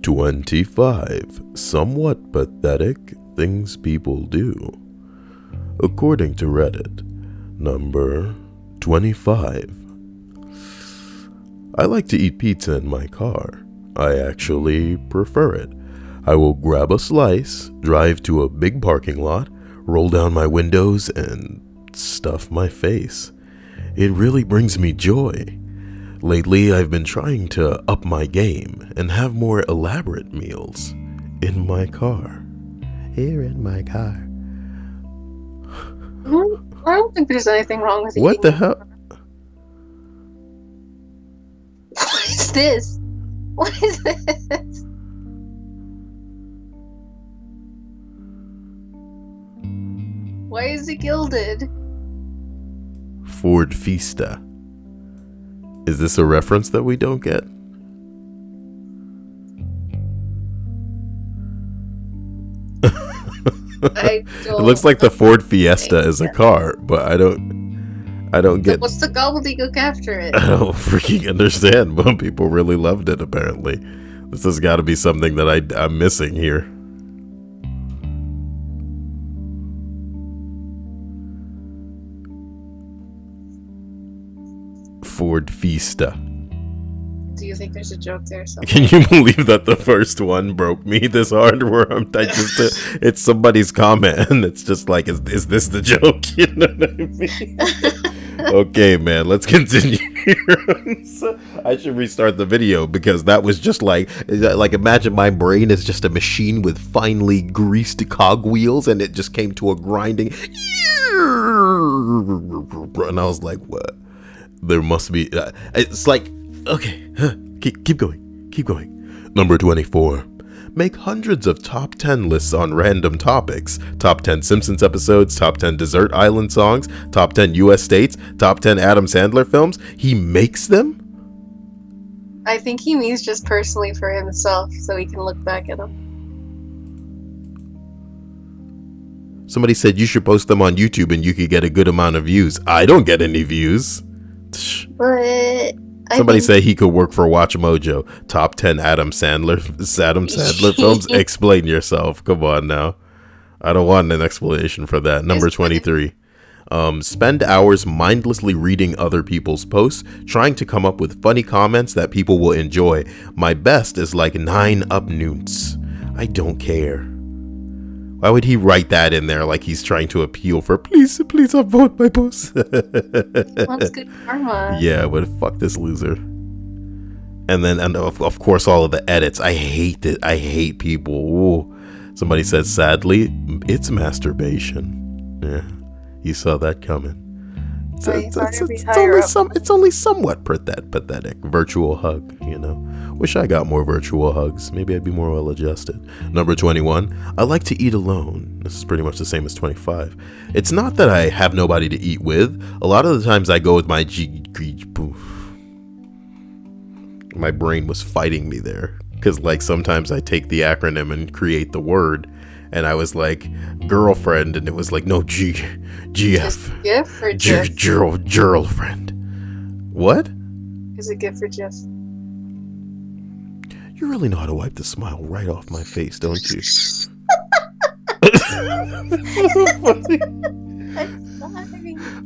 25 somewhat pathetic things people do. According to Reddit, number 25. I like to eat pizza in my car. I actually prefer it. I will grab a slice, drive to a big parking lot, roll down my windows, and stuff my face. It really brings me joy. Lately, I've been trying to up my game and have more elaborate meals in my car. Here in my car. I don't think there's anything wrong with eating. What the hell? What is this? What is this? Why is it gilded? Ford Fiesta. Is this a reference that we don't get? I don't. It looks like the Ford Fiesta is a car, but I don't get. What's the gobbledygook after it? I don't freaking understand, but people really loved it apparently. This has got to be something that I'm missing here. Ford Fiesta. Do you think there's a joke there? Can you believe that the first one broke me this hard? Where it's somebody's comment, and it's just like, is this the joke? You know what I mean? Okay, man, let's continue. So, I should restart the video because that was just like imagine my brain is just a machine with finely greased cogwheels, and it just came to a grinding. And I was like, what? There must be. It's like, okay, keep going. Number 24. Make hundreds of top 10 lists on random topics. Top 10 Simpsons episodes, top 10 Desert Island songs, top 10 US states, top 10 Adam Sandler films. He makes them? I think he means just personally for himself, so he can look back at them. Somebody said you should post them on YouTube and you could get a good amount of views. I don't get any views. But somebody say he could work for Watch Mojo. Top 10 Adam Sandler films. Explain yourself. Come on now. I don't want an explanation for that. Number 23. Spend hours mindlessly reading other people's posts, trying to come up with funny comments that people will enjoy. My best is like 9 up newts. I don't care. Why would he write that in there like he's trying to appeal for please upvote my post? That's good karma. Yeah, but fuck this loser. And then of course all of the edits. I hate it. I hate people. Ooh. Somebody said sadly, it's masturbation. Yeah, you saw that coming. It's only somewhat pathetic. Virtual hug, you know. Wish I got more virtual hugs. Maybe I'd be more well adjusted. Number 21. I like to eat alone. This is pretty much the same as 25. It's not that I have nobody to eat with. A lot of the times I go with my My brain was fighting me there. Because like sometimes I take the acronym and create the word. And I was like, girlfriend, and it was like, no, GF. GIF or GIF? Girlfriend. What? Is it GIF or GIF? You really know how to wipe the smile right off my face, don't you?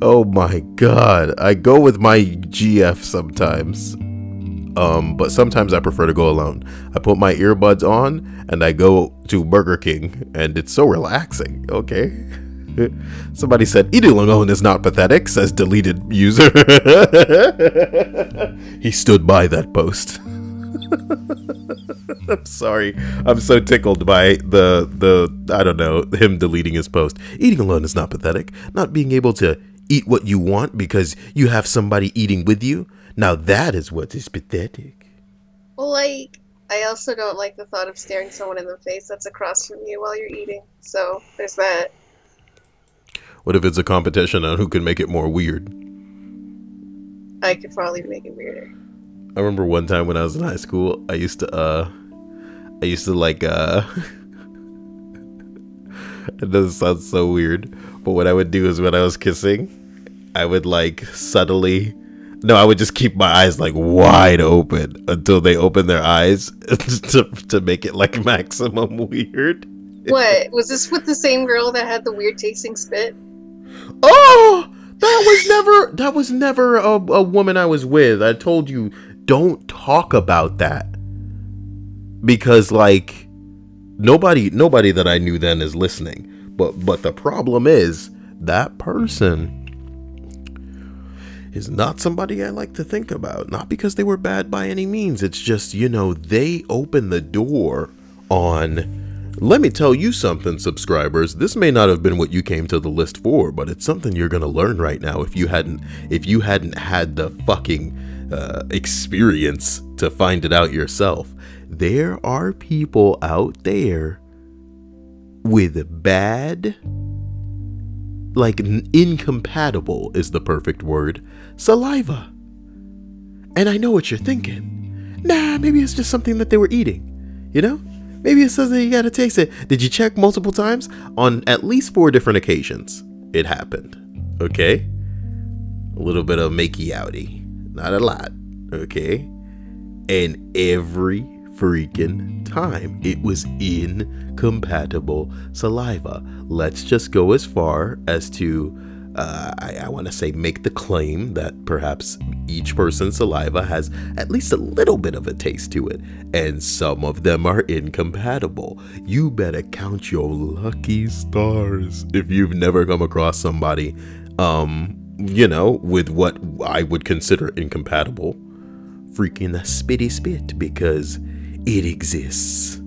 Oh my god. I go with my GF sometimes. But sometimes I prefer to go alone. I put my earbuds on and I go to Burger King and it's so relaxing. Okay. Somebody said eating alone is not pathetic, says deleted user. He stood by that post. I'm sorry. I'm so tickled by I don't know, him deleting his post. Eating alone is not pathetic. Not being able to eat what you want because you have somebody eating with you. Now that is what is pathetic. Well, like, I also don't like the thought of staring someone in the face that's across from you while you're eating. So there's that. What if it's a competition on who can make it more weird? I could probably make it weirder. I remember one time when I was in high school, I used to like, it doesn't sound so weird, but what I would do is when I was kissing, I would like subtly No, I would just keep my eyes like wide open until they open their eyes to make it like maximum weird. What? Was this with the same girl that had the weird tasting spit? Oh, that was never a woman I was with. I told you, don't talk about that. Because like nobody that I knew then is listening. But the problem is that person is not somebody I like to think about. Not because they were bad by any means. It's just, you know, they opened the door on... Let me tell you something, subscribers. This may not have been what you came to the list for, but it's something you're gonna learn right now if you hadn't had the fucking experience to find it out yourself. There are people out there with bad, like incompatible is the perfect word, saliva. And I know what you're thinking. Nah, maybe it's just something that they were eating, you know? Maybe it says that you gotta taste it. Did you check multiple times? On at least 4 different occasions, it happened. Okay? A little bit of makey outy. Not a lot. Okay? And every freaking time, it was incompatible saliva. Let's just go as far as to, I want to say, make the claim that perhaps each person's saliva has at least a little bit of a taste to it, and some of them are incompatible. You better count your lucky stars if you've never come across somebody, you know, with what I would consider incompatible freaking spitty spit, because it exists.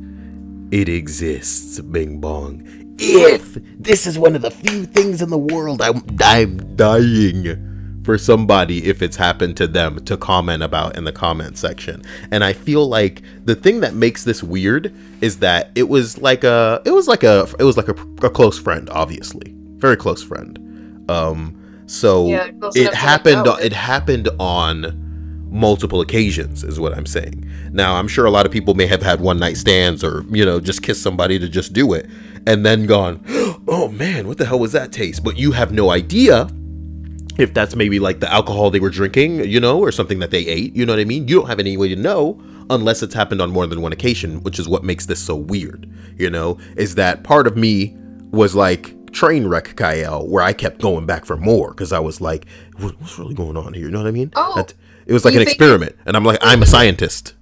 It exists, bing bong. If this is one of the few things in the world I'm dying for somebody, if it's happened to them, to comment about in the comment section. And I feel like the thing that makes this weird is that it was like a close friend, obviously, very close friend. So yeah, it happened on multiple occasions is what I'm saying. Now, I'm sure a lot of people may have had one night stands or, you know, just kiss somebody to just do it and then gone, oh man, what the hell was that taste? But you have no idea if that's maybe like the alcohol they were drinking, you know, or something that they ate, you know what I mean? You don't have any way to know unless it's happened on more than one occasion, which is what makes this so weird, you know, is that part of me was like train wreck Kyle, where I kept going back for more because I was like, what's really going on here? You know what I mean? Oh. It was like an experiment, and I'm like, I'm a scientist.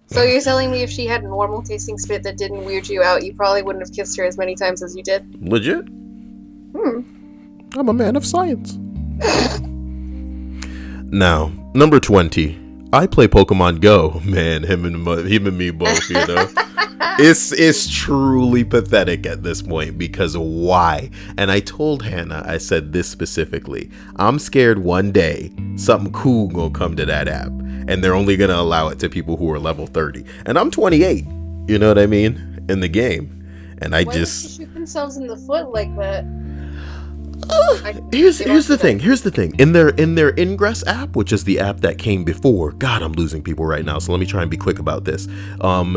So you're telling me if she had normal tasting spit that didn't weird you out, you probably wouldn't have kissed her as many times as you did? Legit. I'm a man of science. Now, number 20. I play Pokemon Go. Man, him and me both, you know. It's truly pathetic at this point, because why? And I told Hannah, I said this specifically. I'm scared one day something cool gonna come to that app, and they're only gonna allow it to people who are level 30. And I'm 28, you know what I mean, in the game. And I just shoot themselves in the foot like that. Here's the thing. In their Ingress app, which is the app that came before, God, I'm losing people right now, so let me try and be quick about this.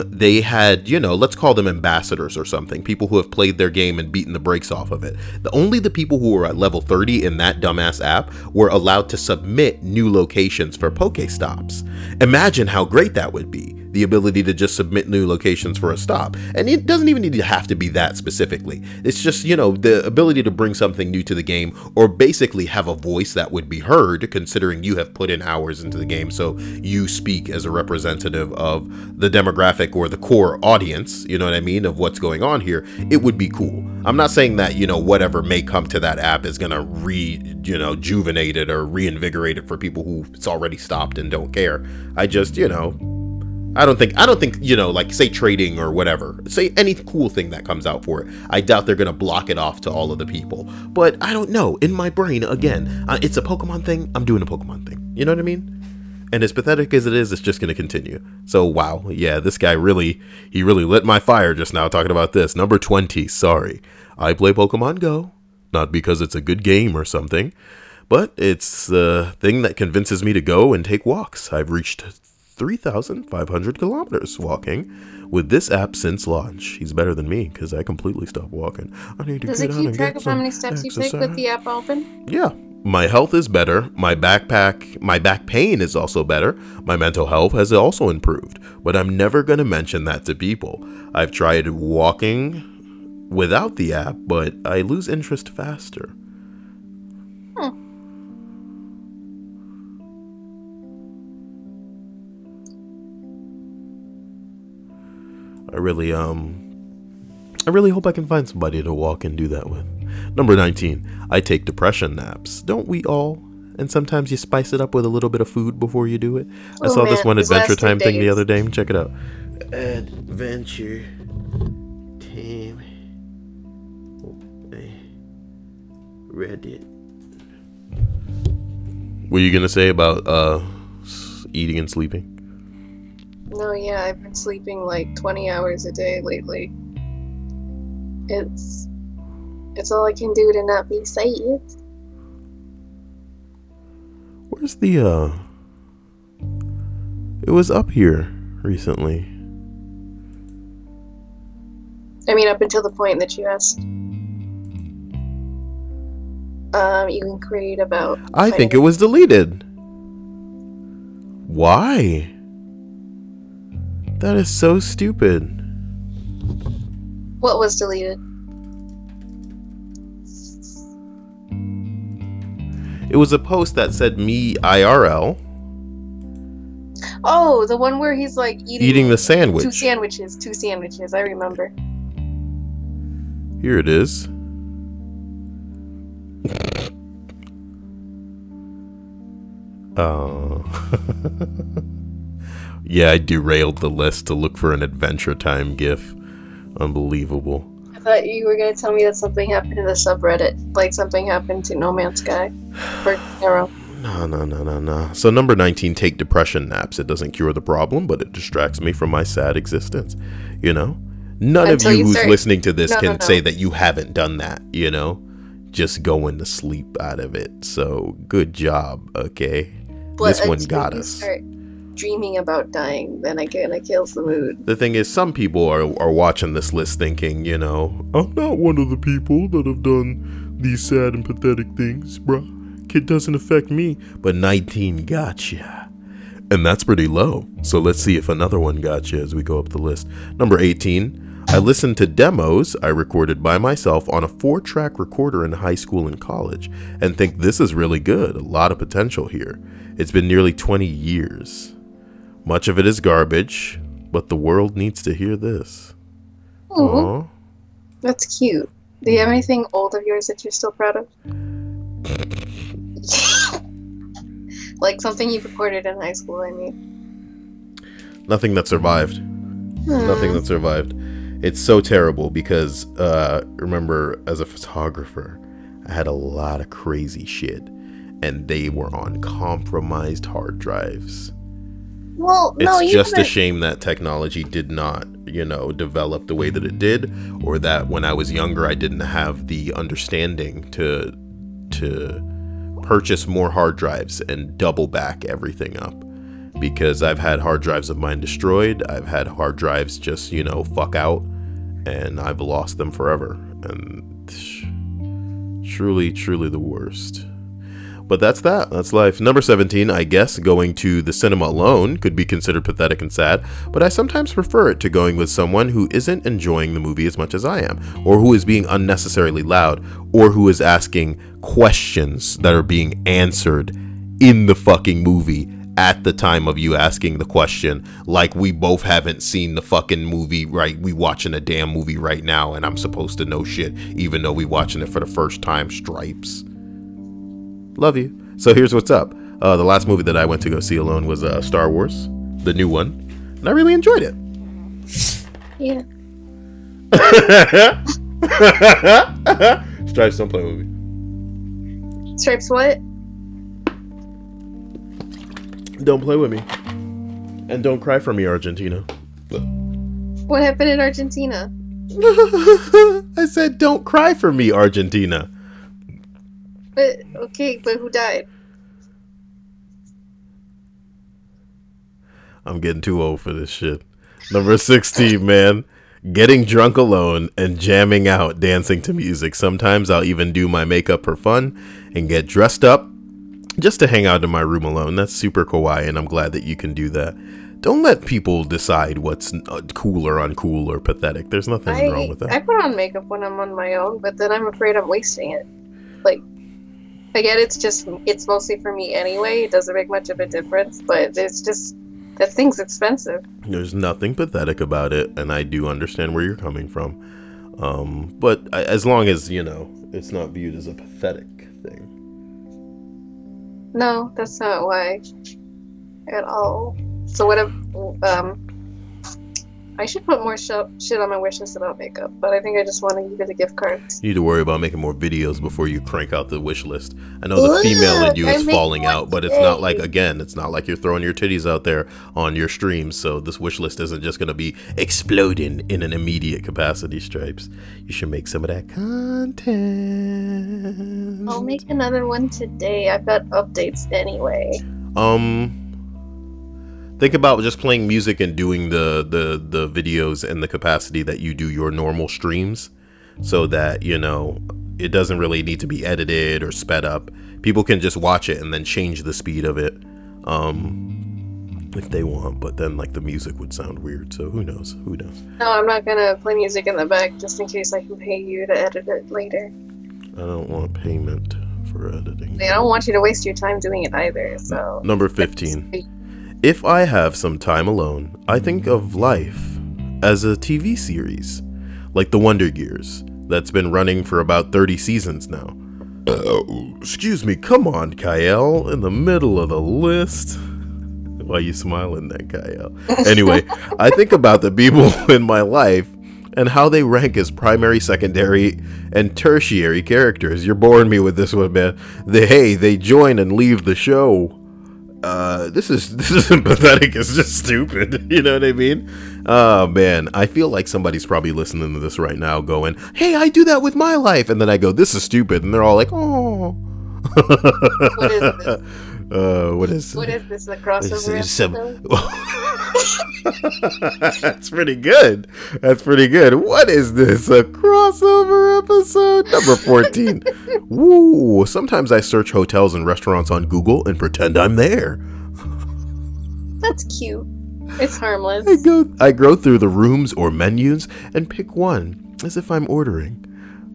They had, you know, let's call them ambassadors or something, people who have played their game and beaten the brakes off of it. Only the people who were at level 30 in that dumbass app were allowed to submit new locations for Pokestops. Imagine how great that would be. The ability to just submit new locations for a stop. And it doesn't even need to have to be that specifically. It's just, you know, the ability to bring something new to the game, or basically have a voice that would be heard, considering you have put in hours into the game. So you speak as a representative of the demographic or the core audience, you know what I mean, of what's going on here. It would be cool. I'm not saying that, you know, whatever may come to that app is gonna rejuvenate it or reinvigorate it for people who it's already stopped and don't care. I just, you know, I don't think, you know, like say trading or whatever, say any cool thing that comes out for it, I doubt they're going to block it off to all of the people. But I don't know, in my brain, again, it's a Pokemon thing, I'm doing a Pokemon thing. You know what I mean? And as pathetic as it is, it's just going to continue. So, wow. Yeah, this guy really lit my fire just now talking about this. Number 20, sorry. I play Pokemon Go, not because it's a good game or something, but it's the thing that convinces me to go and take walks. I've reached 3,500 kilometers walking with this app since launch. He's better than me because I completely stopped walking. I need to Does it keep track of how many steps you take with the app open? Yeah, My health is better. My back pain is also better. My mental health has also improved. But I'm never going to mention that to people. I've tried walking without the app, but I lose interest faster. I really hope I can find somebody to walk and do that with. Number 19, I take depression naps. Don't we all? And sometimes you spice it up with a little bit of food before you do it. I saw this one Adventure Time thing the other day. Check it out. Adventure Time. Reddit. What are you gonna say about eating and sleeping? No, yeah, I've been sleeping like 20 hours a day lately. It's all I can do to not be sad. Where's the it was up here recently. I mean, up until the point that you asked. You can create about... I think it was deleted. Why? That is so stupid. What was deleted? It was a post that said me IRL. Oh, the one where he's like eating the sandwich. Two sandwiches. I remember. Here it is. Oh. Yeah, I derailed the list to look for an Adventure Time gif. Unbelievable. I thought you were going to tell me that something happened to the subreddit. Like something happened to No Man's Sky. Or Arrow. No. So number 19, take depression naps. It doesn't cure the problem, but it distracts me from my sad existence. You know? None of you who's listening to this can say that you haven't done that, you know? Just going to sleep out of it. So, good job, okay? But this one got us. Start dreaming about dying, then it kills the mood. The thing is, some people are watching this list thinking, you know, I'm not one of the people that have done these sad and pathetic things, bruh. It doesn't affect me. But 19 gotcha. And that's pretty low. So let's see if another one gotcha as we go up the list. Number 18. I listened to demos I recorded by myself on a 4-track recorder in high school and college and think this is really good. A lot of potential here. It's been nearly 20 years. Much of it is garbage, but the world needs to hear this. Aww. That's cute. Do you have anything old of yours that you're still proud of? Like something you recorded in high school, I mean. Nothing that survived. Nothing that survived. It's so terrible because, remember, as a photographer, I had a lot of crazy shit, and they were on compromised hard drives. Well, it's just a shame that technology did not, you know, develop the way that it did, or that when I was younger, I didn't have the understanding to purchase more hard drives and double back everything up. Because I've had hard drives of mine destroyed, I've had hard drives just, you know, fuck out, and I've lost them forever. And truly, truly the worst. But that's that. That's life. Number 17, I guess going to the cinema alone could be considered pathetic and sad, but I sometimes prefer it to going with someone who isn't enjoying the movie as much as I am, or who is being unnecessarily loud, or who is asking questions that are being answered in the fucking movie at the time of you asking the question. Like, we both haven't seen the fucking movie, right? We watching a damn movie right now, and I'm supposed to know shit, even though we watching it for the first time. Stripes. Love you. So here's what's up. The last movie that I went to go see alone was Star Wars, the new one, and I really enjoyed it. Yeah. Stripes, don't play with me. Stripes what? Don't play with me. And don't cry for me, Argentina. What happened in Argentina? I said don't cry for me, Argentina. But, okay, but who died? I'm getting too old for this shit. Number 16, man. Getting drunk alone and jamming out, dancing to music. Sometimes I'll even do my makeup for fun and get dressed up just to hang out in my room alone. That's super kawaii, and I'm glad that you can do that. Don't let people decide what's cool or uncool or pathetic. There's nothing wrong with that. I put on makeup when I'm on my own, but then I'm afraid I'm wasting it. Like, I get it's mostly for me anyway. It doesn't make much of a difference, but it's just, that thing's expensive. There's nothing pathetic about it, and I do understand where you're coming from. But as long as, you know, it's not viewed as a pathetic thing. No, that's not why at all. So I should put more shit on my wish list about makeup, but I think I just want to give it a gift card. You need to worry about making more videos before you crank out the wish list. I know the female in you is falling out, but it's not like, again, it's not like you're throwing your titties out there on your streams, so this wish list isn't just going to be exploding in an immediate capacity, Stripes. You should make some of that content. I'll make another one today. I've got updates anyway. Think about just playing music and doing the videos in the capacity that you do your normal streams, so that, you know, it doesn't really need to be edited or sped up. People can just watch it and then change the speed of it if they want, but then like the music would sound weird, so who knows? No, I'm not gonna play music in the back just in case I can pay you to edit it later. I don't want payment for editing. I don't want you to waste your time doing it either, so... Number 15. If I have some time alone, I think of life as a TV series, like The Wonder Years, that's been running for about 30 seasons now. Excuse me, come on, Kyle, in the middle of the list. Why are you smiling there, Kyle? Anyway, I think about the people in my life and how they rank as primary, secondary, and tertiary characters. You're boring me with this one, man. They join and leave the show. This isn't pathetic, it's just stupid. You know what I mean? Oh man, I feel like somebody's probably listening to this right now going, hey, I do that with my life, and then I go, this is stupid, and they're all like, oh. What is this? What is this, a crossover episode? That's pretty good. What is this, a crossover episode? Number 14. Woo! Sometimes I search hotels and restaurants on Google and pretend I'm there. That's cute. It's harmless. I go through the rooms or menus and pick one as if I'm ordering.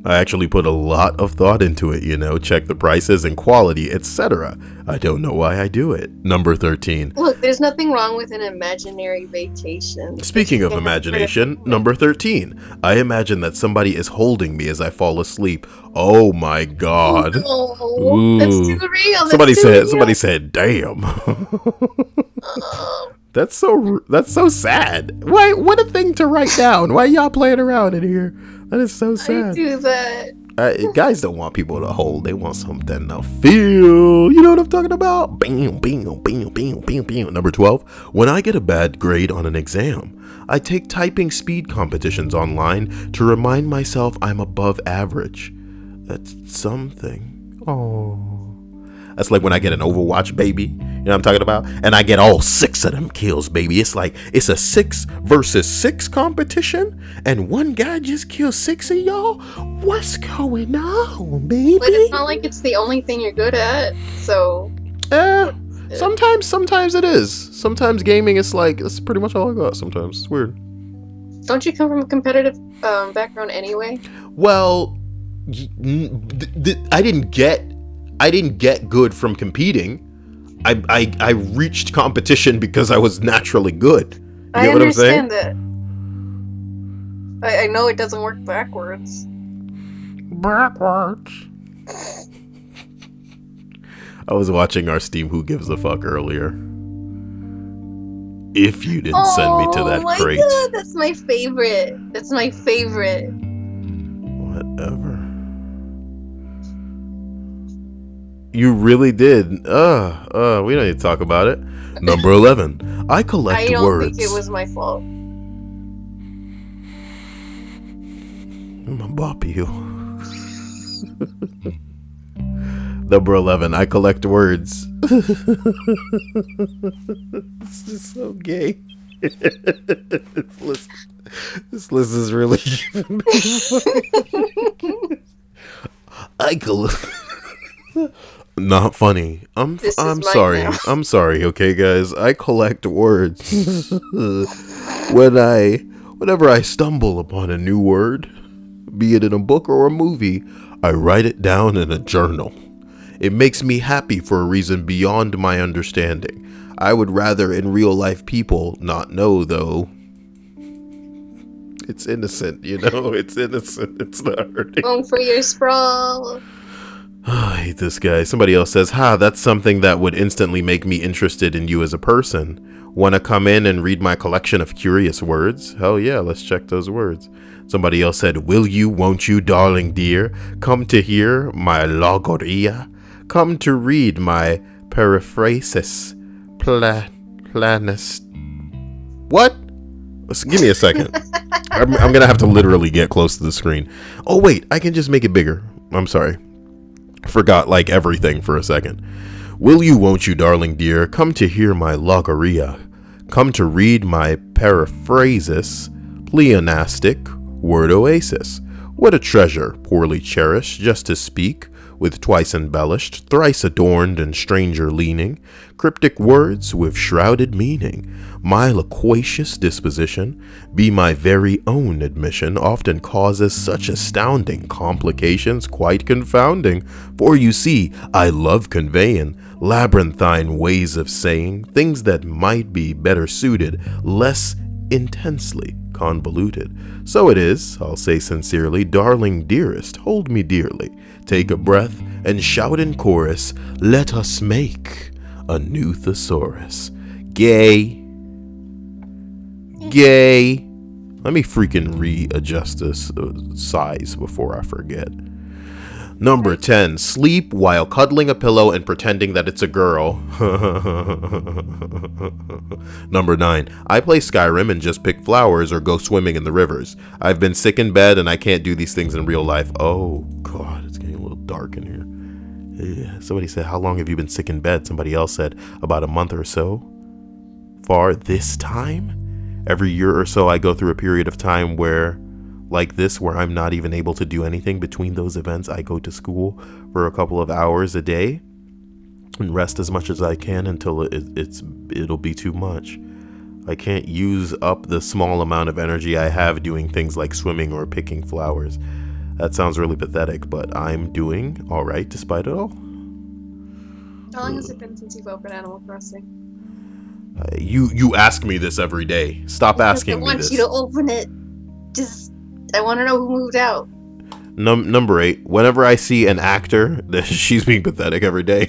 I actually put a lot of thought into it, you know, check the prices and quality, etc. I don't know why I do it. Number 13. Look, there's nothing wrong with an imaginary vacation. Speaking of imagination, number 13. I imagine that somebody is holding me as I fall asleep. Oh my god. Oh, that's too real. Somebody said, damn. That's so sad. Why? What a thing to write down. Why y'all playing around in here? That is so sad. I do that. Guys don't want people to hold. They want something to feel. You know what I'm talking about? Bam, bam, bam, bam, bam, bam. Number 12. When I get a bad grade on an exam, I take typing speed competitions online to remind myself I'm above average. That's something. Oh. That's like when I get an Overwatch, baby. You know what I'm talking about? And I get all 6 of them kills, baby. It's like, it's a 6 versus 6 competition, and one guy just killed 6 of y'all? What's going on, baby? But it's not like it's the only thing you're good at, so... Sometimes it is. Sometimes gaming is like, that's pretty much all I got sometimes. It's weird. Don't you come from a competitive background anyway? Well, I didn't get good from competing. I reached competition because I was naturally good. You get what I'm saying? I understand that. I know it doesn't work backwards. I was watching our Steam Who Gives a Fuck earlier. If you didn't send me to that crate. Oh my god, that's my favorite. That's my favorite. Whatever. You really did. We don't need to talk about it. Number 11. I collect words. I don't think it was my fault. I'm gonna bop you. Number 11. I collect words. It's just so gay. This list is really I not funny. I'm sorry. Now. I'm sorry, okay guys. I collect words. Whenever I stumble upon a new word, be it in a book or a movie, I write it down in a journal. It makes me happy for a reason beyond my understanding. I would rather in real life people not know though. It's innocent, you know? It's innocent. It's not hurting. Going for your sprawl. I hate this guy. Somebody else says, that's something that would instantly make me interested in you as a person. Want to come in and read my collection of curious words? Hell yeah, let's check those words. Somebody else said, will you, won't you, darling dear, come to hear my logoria? Come to read my periphrasis planus. What? Give me a second. I'm going to have to literally get close to the screen. Oh, wait, I can just make it bigger. I'm sorry. Forgot like everything for a second. Will you, won't you, darling dear, come to hear my logoria? Come to read my periphrasis, pleonastic, word oasis. What a treasure, poorly cherished, just to speak, with twice embellished, thrice adorned and stranger leaning, cryptic words with shrouded meaning. My loquacious disposition, be my very own admission, often causes such astounding complications, quite confounding. For you see, I love conveying labyrinthine ways of saying things that might be better suited, less intensely convoluted. So it is, I'll say sincerely, darling dearest, hold me dearly. Take a breath and shout in chorus, let us make a new thesaurus. Gay. Gay. Let me freaking readjust this size before I forget. Number 10, sleep while cuddling a pillow and pretending that it's a girl. Number 9, I play Skyrim and just pick flowers or go swimming in the rivers. I've been sick in bed and I can't do these things in real life. Oh God, it's getting a little dark in here. Yeah. Somebody said, how long have you been sick in bed? Somebody else said, about a month or so. Far this time? Every year or so I go through a period of time where like this, where I'm not even able to do anything. Between those events, I go to school for a couple of hours a day and rest as much as I can until it'll be too much. I can't use up the small amount of energy I have doing things like swimming or picking flowers. That sounds really pathetic, but I'm doing all right despite it all. How long has it been since you've opened Animal Crossing? You ask me this every day. Stop asking me this. I want you to open it. I want to know who moved out. Number 8. Whenever I see an actor, she's being pathetic every day.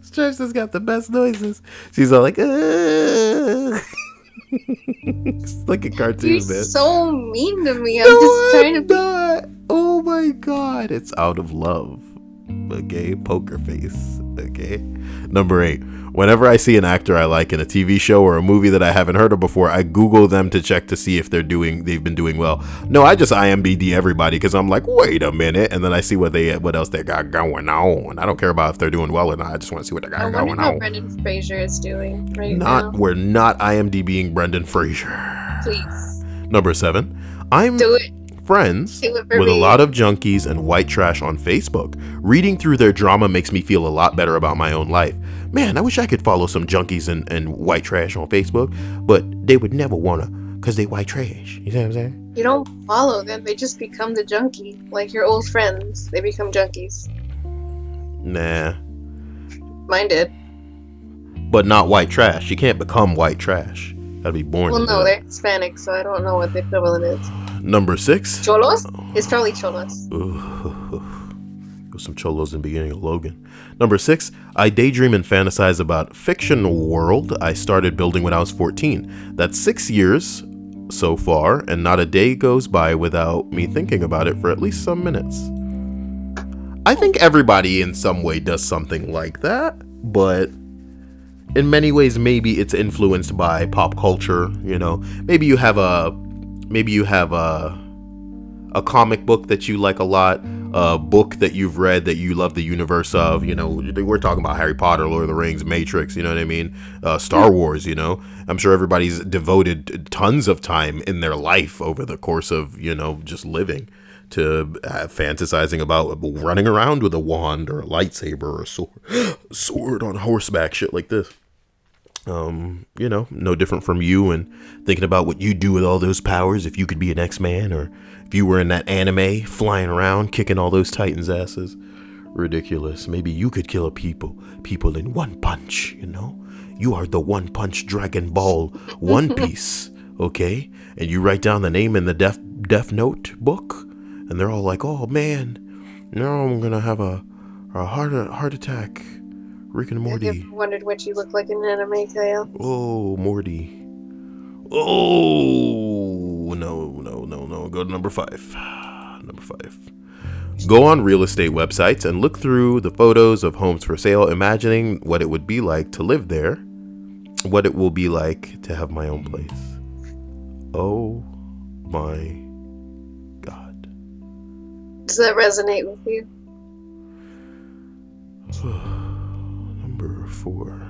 Stripes has got the best noises. She's all like, it's like a cartoon, You're man. so mean to me. I'm just trying to be. Oh my God, it's out of love. Okay, poker face. Okay. Number 8. Whenever I see an actor I like in a TV show or a movie that I haven't heard of before, I Google them to check to see if they've been doing well. No, I just IMDb everybody because I'm like, wait a minute, and then I see what else they got going on. I don't care about if they're doing well or not. I just want to see what they got going on. I wonder how Brendan Fraser is doing now. We're not IMDbing Brendan Fraser. Please. Number 7. I'm Do it. friends with a lot of junkies and white trash on Facebook. Reading through their drama makes me feel a lot better about my own life. Man, I wish I could follow some junkies and white trash on Facebook, but they would never wanna because they white trash. You see what I'm saying? You don't follow them, they just become the junkie. Like your old friends, they become junkies. Nah. Mine did. But not white trash. You can't become white trash. That'd be boring. Well, no, they're Hispanic, so I don't know what the equivalent is. Number 6. Cholos? It's probably cholos. Some cholos in the beginning of Logan. Number 6. I daydream and fantasize about fiction world I started building when I was 14. That's 6 years so far, and not a day goes by without me thinking about it for at least some minutes. I think everybody in some way does something like that, but in many ways maybe it's influenced by pop culture. You know, maybe you have a comic book that you like a lot, book that you've read that you love the universe of. You know, we're talking about Harry Potter, Lord of the Rings, Matrix, you know what I mean? Star Wars, you know? I'm sure everybody's devoted tons of time in their life over the course of, you know, just living to fantasizing about running around with a wand or a lightsaber or a sword on horseback, shit like this. You know, no different from you and thinking about what you'd do with all those powers if you could be an X-Man, or if you were in that anime flying around kicking all those Titans' asses. Ridiculous. Maybe you could kill people in one punch, you know? You are the One Punch Dragon Ball One Piece, okay? And you write down the name in the Death Note book, and they're all like, oh man, now I'm gonna have a heart attack. Rick and Morty. Have you ever wondered what you look like in an anime, Kyle? Oh, Morty. Oh, no. Go to number 5. Number 5. Go on real estate websites and look through the photos of homes for sale, imagining what it would be like to live there, what it will be like to have my own place. Oh my God. Does that resonate with you? Number 4.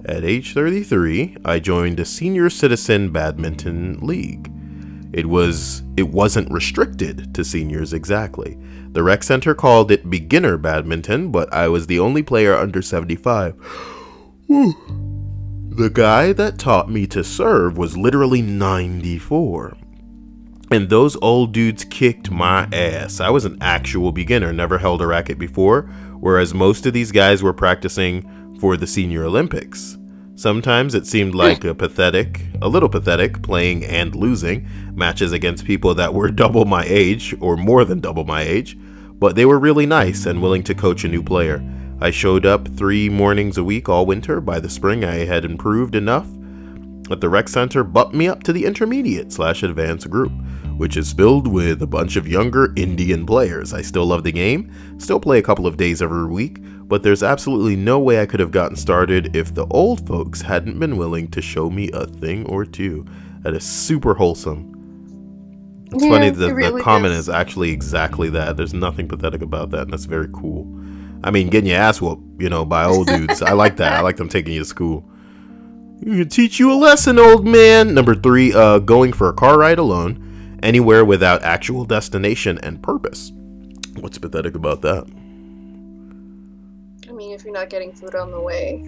At age 33, I joined a senior citizen badminton league. It wasn't restricted to seniors exactly. The rec center called it beginner badminton, but I was the only player under 75. Whew. The guy that taught me to serve was literally 94. And those old dudes kicked my ass. I was an actual beginner, never held a racket before, whereas most of these guys were practicing for the Senior Olympics. Sometimes it seemed like a little pathetic, playing and losing matches against people that were double my age, or more than double my age, but they were really nice and willing to coach a new player. I showed up 3 mornings a week all winter. By the spring, I had improved enough that the rec center bumped me up to the intermediate/advanced group, which is filled with a bunch of younger Indian players. I still love the game, still play a couple of days every week, but there's absolutely no way I could have gotten started if the old folks hadn't been willing to show me a thing or two. That is super wholesome. It's funny that the comment is actually exactly that. There's nothing pathetic about that, and that's very cool. I mean, getting your ass whooped, you know, by old dudes. I like that. I like them taking you to school. You can teach you a lesson, old man. Number 3, going for a car ride alone, anywhere without actual destination and purpose. What's pathetic about that? I mean, if you're not getting food on the way,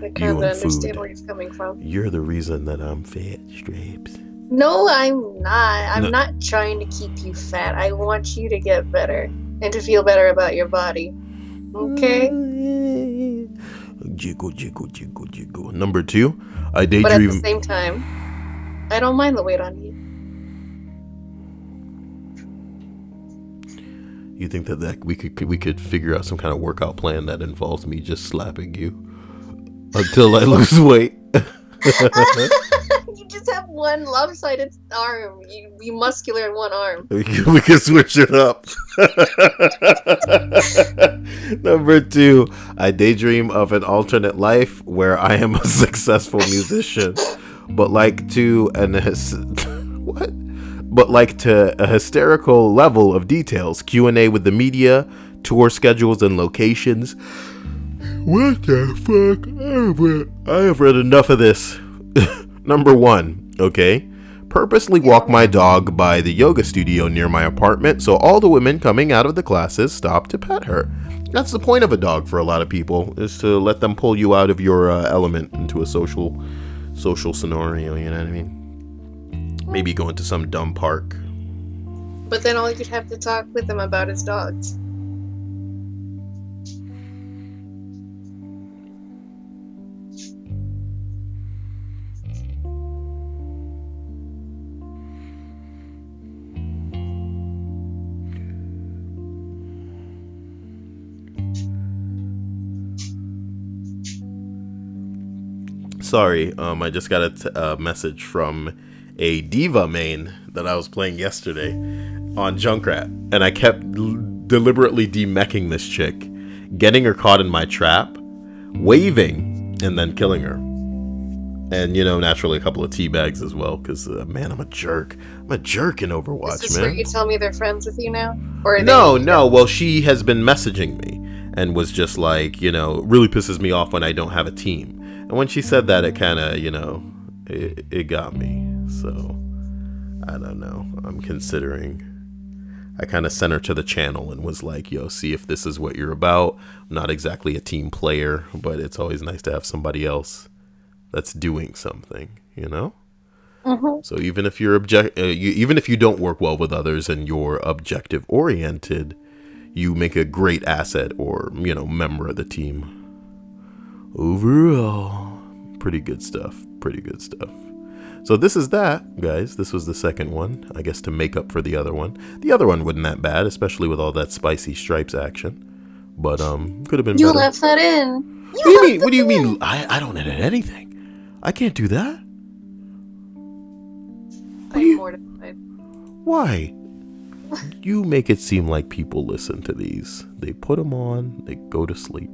I kind of understand where you're coming from. You're the reason that I'm fat, Stripes. No, I'm not. I'm not trying to keep you fat. I want you to get better and to feel better about your body. Okay? Jiggle, jiggle, jiggle, jiggle. Number 2, I daydream. But at the same time, I don't mind the weight on you. You think that we could figure out some kind of workout plan that involves me just slapping you until I lose weight? You just have one lopsided arm. You be muscular in one arm. We can switch it up. Number 2, I daydream of an alternate life where I am a successful musician, but like to a hysterical level of details. Q&A with the media, tour schedules and locations. What the fuck? I have read enough of this. Number 1, okay? Purposely walk my dog by the yoga studio near my apartment so all the women coming out of the classes stop to pet her. That's the point of a dog for a lot of people, is to let them pull you out of your element into a social scenario, you know what I mean? Maybe go into some dumb park. But then all you'd have to talk with him about is dogs. Sorry, I just got a message from a Diva main that I was playing yesterday on Junkrat, and I kept deliberately demeching this chick, getting her caught in my trap, waving, and then killing her. And, you know, naturally a couple of tea bags as well, because, man, I'm a jerk. I'm a jerk in Overwatch, Is this man. where you tell me they're friends with you now? Or are No, they... no. Well, she has been messaging me and was just like, you know, really pisses me off when I don't have a team. And when she said that, it kind of, you know, it got me. So, I don't know. I'm considering. I kind of sent her to the channel and was like, yo, see if this is what you're about. I'm not exactly a team player, but it's always nice to have somebody else that's doing something, you know? Mm-hmm. So even if you're even if you don't work well with others and you're objective oriented, you make a great asset or, you know, member of the team. Overall, pretty good stuff. Pretty good stuff. So this is that, guys. This was the second one, I guess, to make up for the other one. The other one wasn't that bad, especially with all that spicy stripes action. But could have been You better. left that in. What do you mean? What do you mean? I don't edit anything. I can't do that. I'm mortified. Why? You make it seem like people listen to these. They put them on, they go to sleep.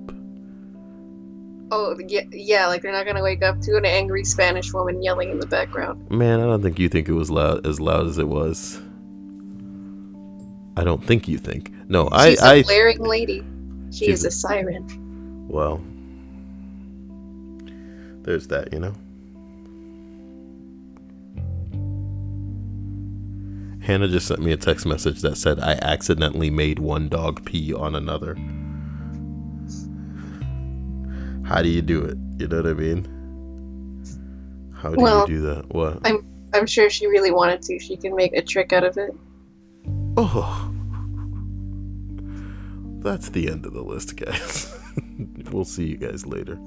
Oh, yeah, like they're not gonna wake up to an angry Spanish woman yelling in the background. Man, I don't think you think it was loud as it was. I don't think you think. No, She's a blaring lady. She is a she's siren. Well, there's that, you know. Hannah just sent me a text message that said I accidentally made one dog pee on another. How do you do it? You know what I mean? How do you do that? What? I'm sure she really wanted to. She can make a trick out of it. Oh. That's the end of the list, guys. We'll see you guys later.